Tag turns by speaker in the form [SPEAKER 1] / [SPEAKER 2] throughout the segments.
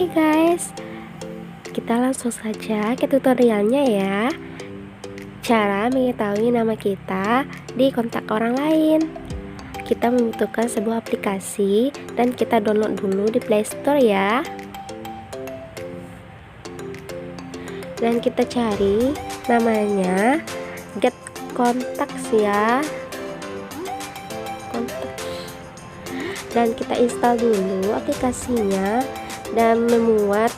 [SPEAKER 1] Oke guys, kita langsung saja ke tutorialnya ya. Cara mengetahui nama kita di kontak orang lain. Kita membutuhkan sebuah aplikasi dan kita download dulu di Play Store ya. Dan kita cari namanya Get Contacts ya. Dan kita install dulu aplikasinya dan memuat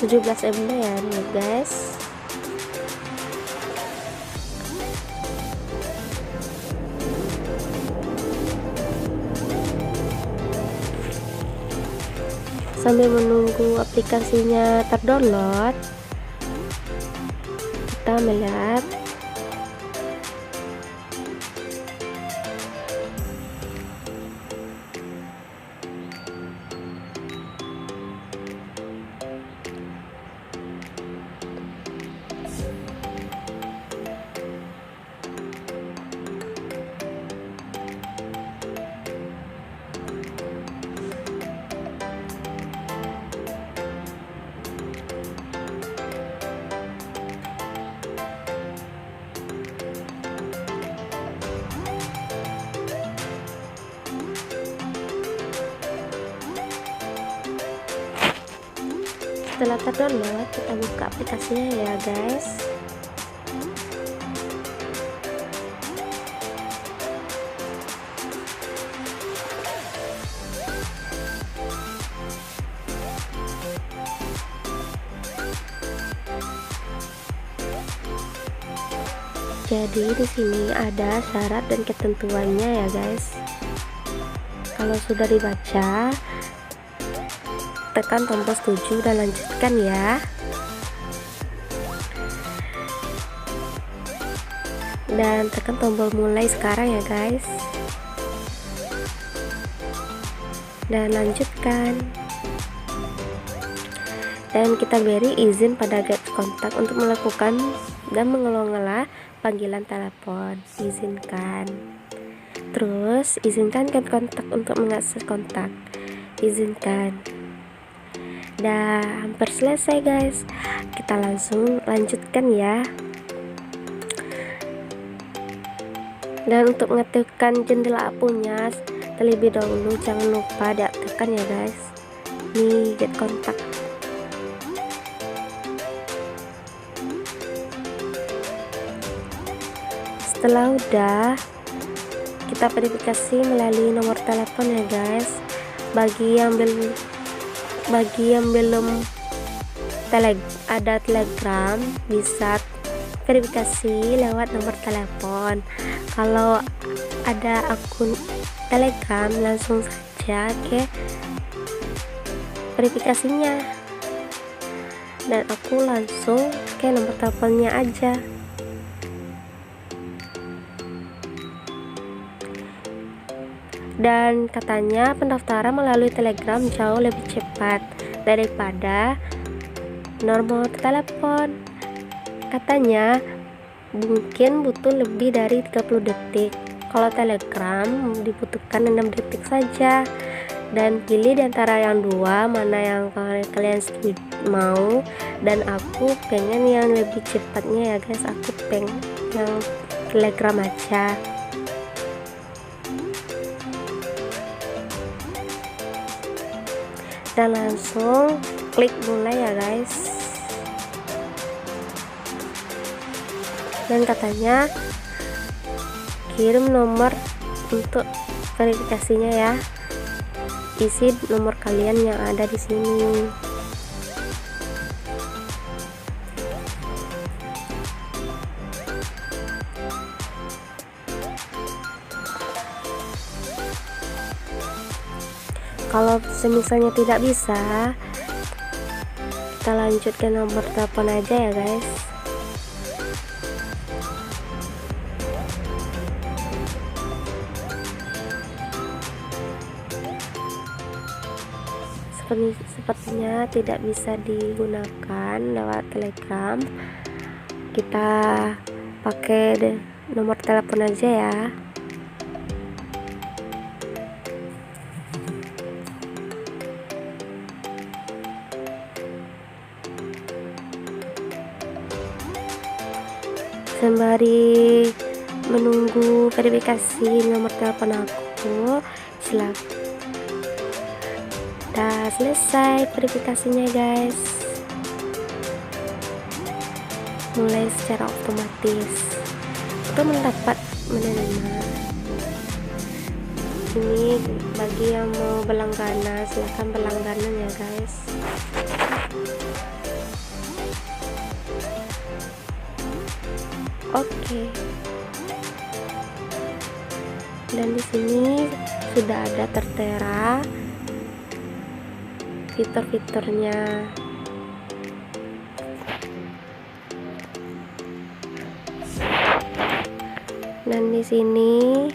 [SPEAKER 1] 17 MB ya nih guys. Sambil menunggu aplikasinya terdownload, kita melihat setelah terdownload, kita buka aplikasinya ya guys. Jadi di sini ada syarat dan ketentuannya ya guys. Kalau sudah dibaca, tekan tombol setuju dan lanjutkan ya. Dan tekan tombol mulai sekarang ya guys. Dan lanjutkan. Dan kita beri izin pada Get Kontak untuk melakukan dan mengelola panggilan telepon. Izinkan. Terus izinkan Get Kontak untuk mengakses kontak. Izinkan. Dah hampir selesai guys, kita langsung lanjutkan ya. Dan untuk mengaktifkan jendela apunya terlebih dahulu jangan lupa diaktifkan ya guys. Nih Get Kontak. Setelah udah, kita verifikasi melalui nomor telepon ya guys. Bagi yang belum ada Telegram, bisa verifikasi lewat nomor telepon. Kalau ada akun Telegram, langsung saja ke verifikasinya, dan aku langsung ke nomor teleponnya aja. Dan katanya pendaftaran melalui Telegram jauh lebih cepat daripada nomor telepon. Katanya mungkin butuh lebih dari 30 detik. Kalau Telegram dibutuhkan 6 detik saja. Dan pilih di antara yang dua, mana yang kalian mau. Dan aku pengen yang lebih cepatnya ya guys. Aku pengen yang Telegram aja. Dan langsung klik mulai ya guys. Dan katanya kirim nomor untuk verifikasinya ya. Isi nomor kalian yang ada di sini. Kalau misalnya tidak bisa, kita lanjut ke nomor telepon aja ya guys. Sepertinya tidak bisa digunakan lewat Telegram. Kita pakai nomor telepon aja ya. Sembari menunggu verifikasi nomor telepon aku, silakan. Udah selesai verifikasinya guys, mulai secara otomatis itu mendapat menerima. Ini bagi yang mau berlangganan, silahkan berlangganan ya guys. Oke. Dan di sini sudah ada tertera fitur-fiturnya. Dan di sini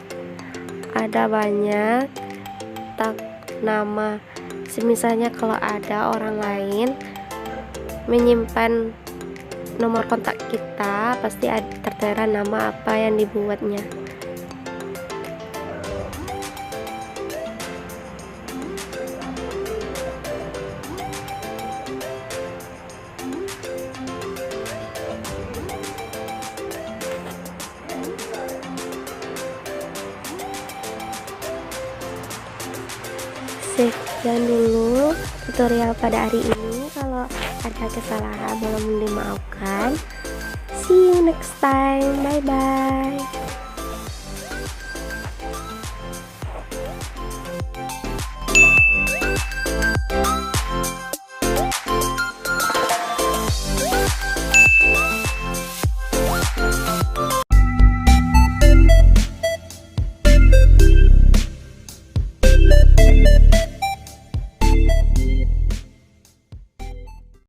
[SPEAKER 1] ada banyak tag nama. Misalnya kalau ada orang lain menyimpan nomor kontak kita, pasti ada tertera nama apa yang dibuatnya. Sekian dulu tutorial pada hari ini. Kalau ada kesalahan mohon dimaafkan. See you next time. Bye bye.